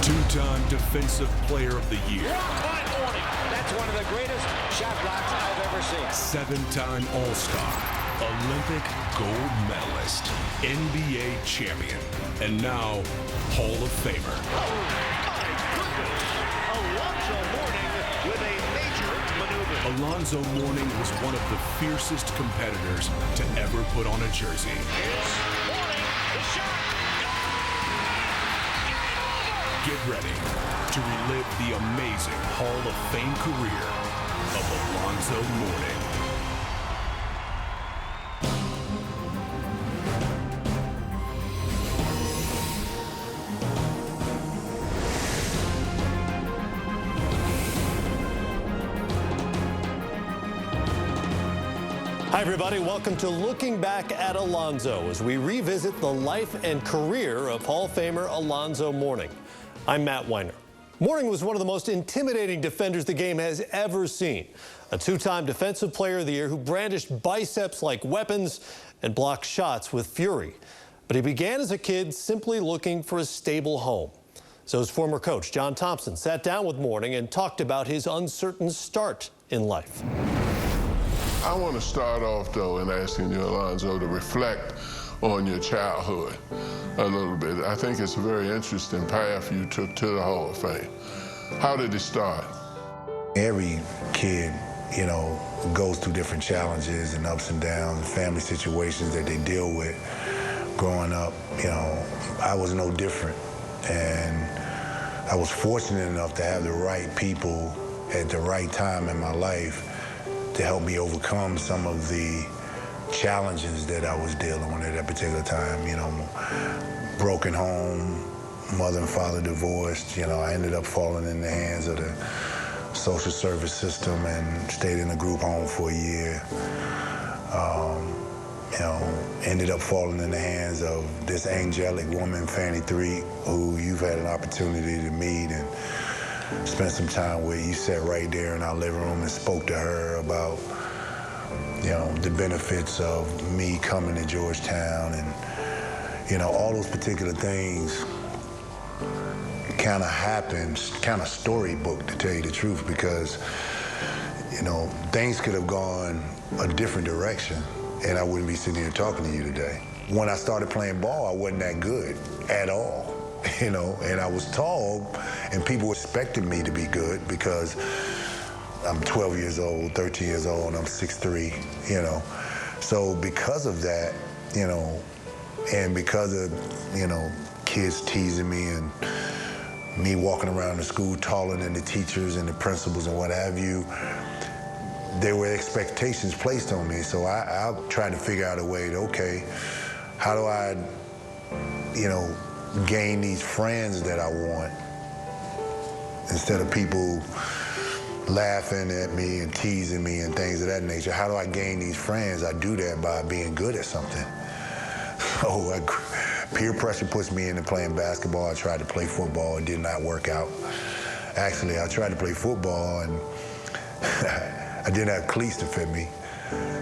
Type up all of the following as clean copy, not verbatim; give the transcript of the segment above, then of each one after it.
Two-time Defensive Player of the Year. By Mourning. That's one of the greatest shot blocks I've ever seen. Seven-time All-Star. Olympic gold medalist. NBA champion. And now, Hall of Famer. Oh, my goodness. Alonzo Mourning with a major maneuver. Alonzo Mourning was one of the fiercest competitors to ever put on a jersey. Here's Mourning. The shot. Get ready to relive the amazing Hall of Fame career of Alonzo Mourning. Hi, everybody. Welcome to Looking Back at Alonzo as we revisit the life and career of Hall of Famer Alonzo Mourning. I'm Matt Weiner. Mourning was one of the most intimidating defenders the game has ever seen. A two-time Defensive Player of the Year who brandished biceps like weapons and blocked shots with fury. But he began as a kid simply looking for a stable home. So his former coach, John Thompson, sat down with Mourning and talked about his uncertain start in life. I want to start off, though, in asking you, Alonzo, to reflect on your childhood a little bit. I think it's a very interesting path you took to the Hall of Fame. How did it start? Every kid, you know, goes through different challenges and ups and downs and family situations that they deal with growing up. You know, I was no different. And I was fortunate enough to have the right people at the right time in my life to help me overcome some of the challenges that I was dealing with at that particular time. You know, broken home, mother and father divorced. You know, I ended up falling in the hands of the social service system and stayed in a group home for a year. You know, ended up falling in the hands of this angelic woman, Fanny Three, who you've had an opportunity to meet and spent some time with. You sat right there in our living room and spoke to her about, you know, the benefits of me coming to Georgetown, and, you know, all those particular things kind of happened, kind of storybook, to tell you the truth, because, you know, things could have gone a different direction and I wouldn't be sitting here talking to you today. When I started playing ball, I wasn't that good at all. You know, and I was tall, and people expected me to be good because I'm 12 years old, 13 years old, and I'm 6'3", you know. So because of that, you know, and because of, you know, kids teasing me and me walking around the school taller than the teachers and the principals and what have you, there were expectations placed on me. So I tried to figure out a way to, okay, how do I, you know, gain these friends that I want, instead of people laughing at me and teasing me and things of that nature. How do I gain these friends? I do that by being good at something. So peer pressure puts me into playing basketball. I tried to play football. It did not work out. Actually, I tried to play football and I didn't have cleats to fit me.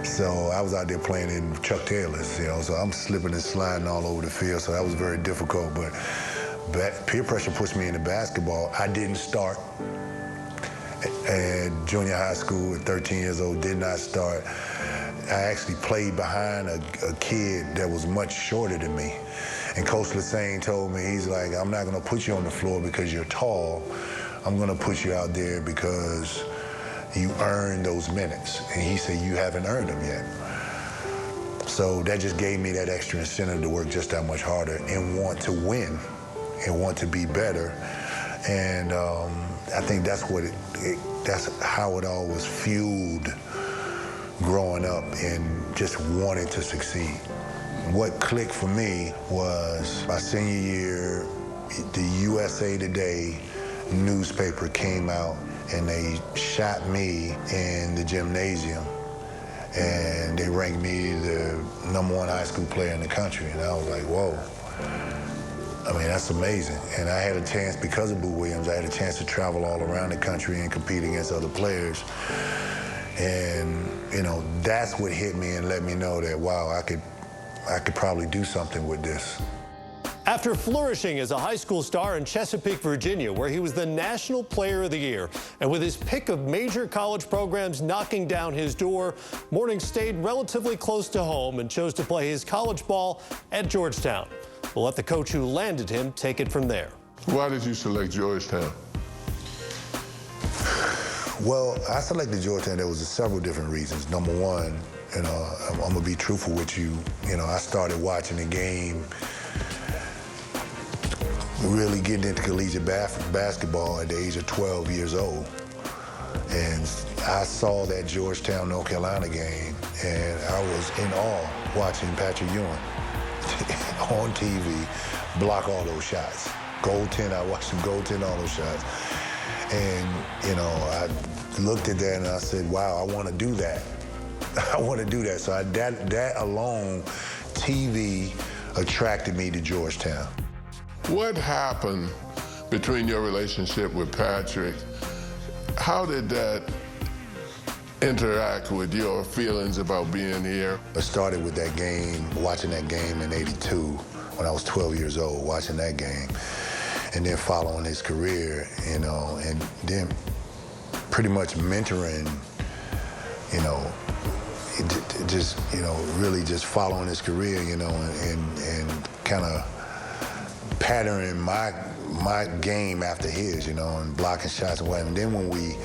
So I was out there playing in Chuck Taylors, you know, so I'm slipping and sliding all over the field, so that was very difficult. But peer pressure pushed me into basketball. I didn't start at junior high school at 13 years old, did not start. I actually played behind a kid that was much shorter than me. And Coach Lassane told me, he's like, I'm not gonna put you on the floor because you're tall. I'm gonna put you out there because you earned those minutes. And he said, you haven't earned them yet. So that just gave me that extra incentive to work just that much harder and want to win and want to be better. And I think that's what that's how it all was fueled growing up and just wanting to succeed. What clicked for me was my senior year, the USA Today newspaper came out and they shot me in the gymnasium, and they ranked me the #1 high school player in the country. And I was like, whoa. I mean, that's amazing. And I had a chance, because of Boo Williams, I had a chance to travel all around the country and compete against other players. And, you know, that's what hit me and let me know that, wow, I could probably do something with this. After flourishing as a high school star in Chesapeake, Virginia, where he was the National Player of the Year, and with his pick of major college programs knocking down his door, Mourning stayed relatively close to home and chose to play his college ball at Georgetown. We'll let the coach who landed him take it from there. Why did you select Georgetown? Well, I selected Georgetown. There was several different reasons. Number one, I'm gonna be truthful with you. I started watching the game, really getting into collegiate basketball at the age of 12 years old. And I saw that Georgetown, North Carolina game, and I was in awe watching Patrick Ewing on TV block all those shots. Goaltend, I watched him goaltend all those shots. And, I looked at that and I said, wow, I want to do that. I want to do that. So that alone, TV attracted me to Georgetown. What happened between your relationship with Patrick? How did that interact with your feelings about being here? I started with that game, watching that game in '82 when I was 12 years old, watching that game, and then following his career, and then pretty much mentoring, really just following his career, and kind of patterning my game after his, and blocking shots and whatever. And then when we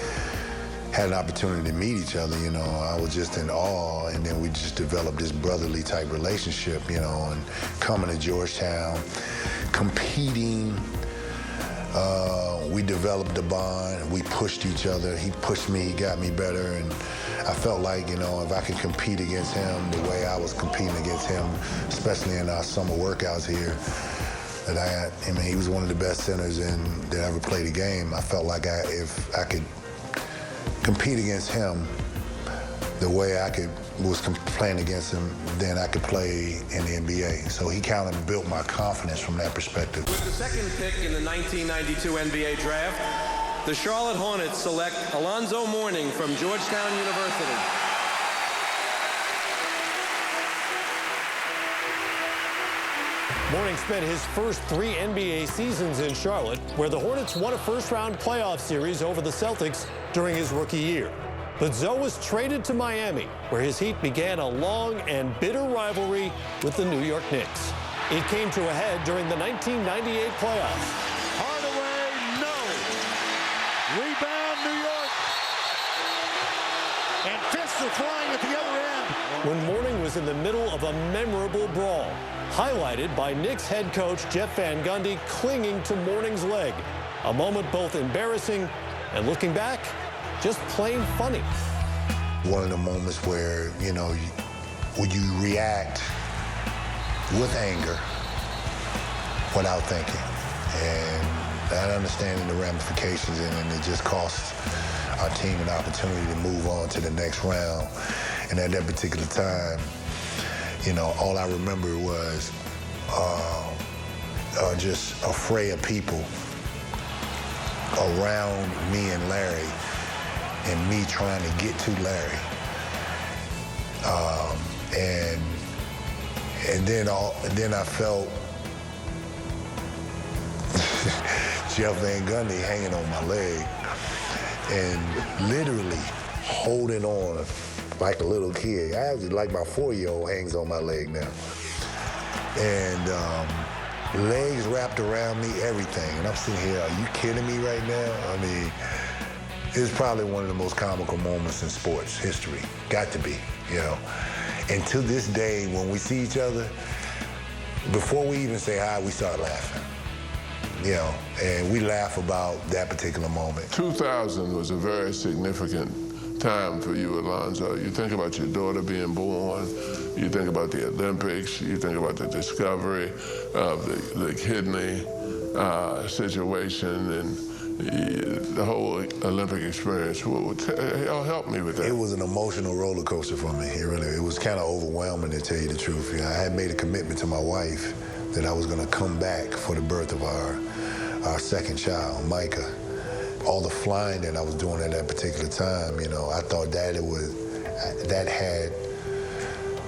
had an opportunity to meet each other, I was just in awe, and then we just developed this brotherly type relationship, and coming to Georgetown, competing, we developed a bond, we pushed each other, he pushed me, he got me better, and I felt like, if I could compete against him the way I was competing against him, especially in our summer workouts here, that he was one of the best centers that ever played a game. I felt like if I could compete against him the way I was playing against him, then I could play in the NBA. So he kind of built my confidence from that perspective. With the second pick in the 1992 NBA draft, the Charlotte Hornets select Alonzo Mourning from Georgetown University. Mourning spent his first 3 NBA seasons in Charlotte, where the Hornets won a first-round playoff series over the Celtics during his rookie year. But Zoe was traded to Miami, where his Heat began a long and bitter rivalry with the New York Knicks. It came to a head during the 1998 playoffs. Hardaway, no. Rebound, New York. And fists are flying at the other end. When Mourning was in the middle of a memorable brawl, highlighted by Knicks head coach Jeff Van Gundy clinging to Mourning's leg. A moment both embarrassing and, looking back, just plain funny. One of the moments where, when you react with anger without thinking, and not understanding the ramifications, and it just costs our team an opportunity to move on to the next round. And at that particular time, all I remember was just a fray of people around me and Larry, and me trying to get to Larry. And then I felt Jeff Van Gundy hanging on my leg and literally holding on like a little kid. I actually, like my 4-year-old hangs on my leg now. And legs wrapped around me, everything. And I'm sitting here, are you kidding me right now? It's probably one of the most comical moments in sports history. Got to be, And to this day, when we see each other, before we even say hi, we start laughing. And we laugh about that particular moment. 2000 was a very significant time for you, Alonzo. You think about your daughter being born, you think about the Olympics, you think about the discovery of the kidney situation, and the whole Olympic experience. Help me with that. It was an emotional roller coaster for me. It was kind of overwhelming, to tell you the truth. I had made a commitment to my wife that I was going to come back for the birth of our second child, Micah. All the flying that I was doing at that particular time, I thought that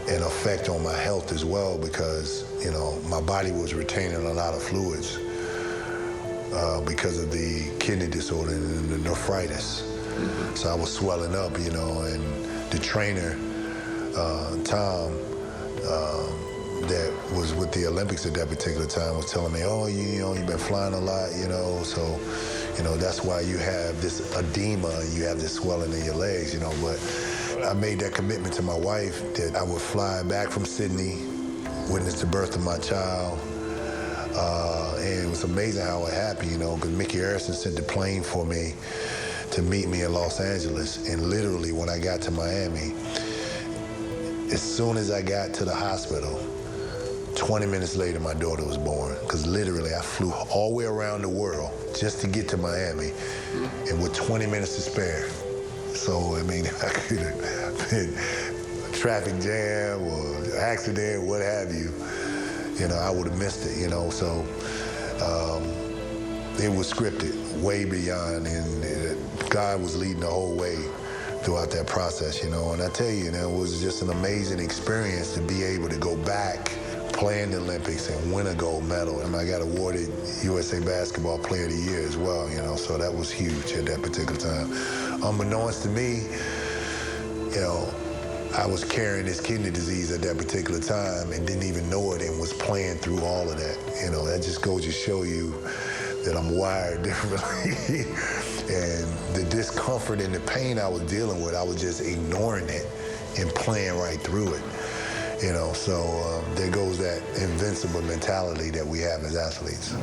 an effect on my health as well because, you know, my body was retaining a lot of fluids because of the kidney disorder and the nephritis. So I was swelling up, you know, and the trainer, Tom, that was with the Olympics at that particular time was telling me, oh, you know, you've been flying a lot, you know, so, you know, that's why you have this edema and you have this swelling in your legs, you know, but I made that commitment to my wife that I would fly back from Sydney, witness the birth of my child, and it was amazing how it happened, you know, because Mickey Harrison sent the plane for me to meet me in Los Angeles, and literally when I got to Miami, as soon as I got to the hospital, 20 minutes later, my daughter was born, because literally I flew all the way around the world just to get to Miami, and with 20 minutes to spare. So, I mean, I could have been a traffic jam or accident, what have you, you know, I would have missed it, you know, so it was scripted way beyond, and God was leading the whole way throughout that process, you know, and I tell you, it was just an amazing experience to be able to go back, play in the Olympics and win a gold medal. And I got awarded USA Basketball Player of the Year as well, you know, so that was huge at that particular time. Unbeknownst to me, you know, I was carrying this kidney disease at that particular time and didn't even know it and was playing through all of that. You know, that just goes to show you that I'm wired differently. And the discomfort and the pain I was dealing with, I was just ignoring it and playing right through it. You know, so there goes that invincible mentality that we have as athletes.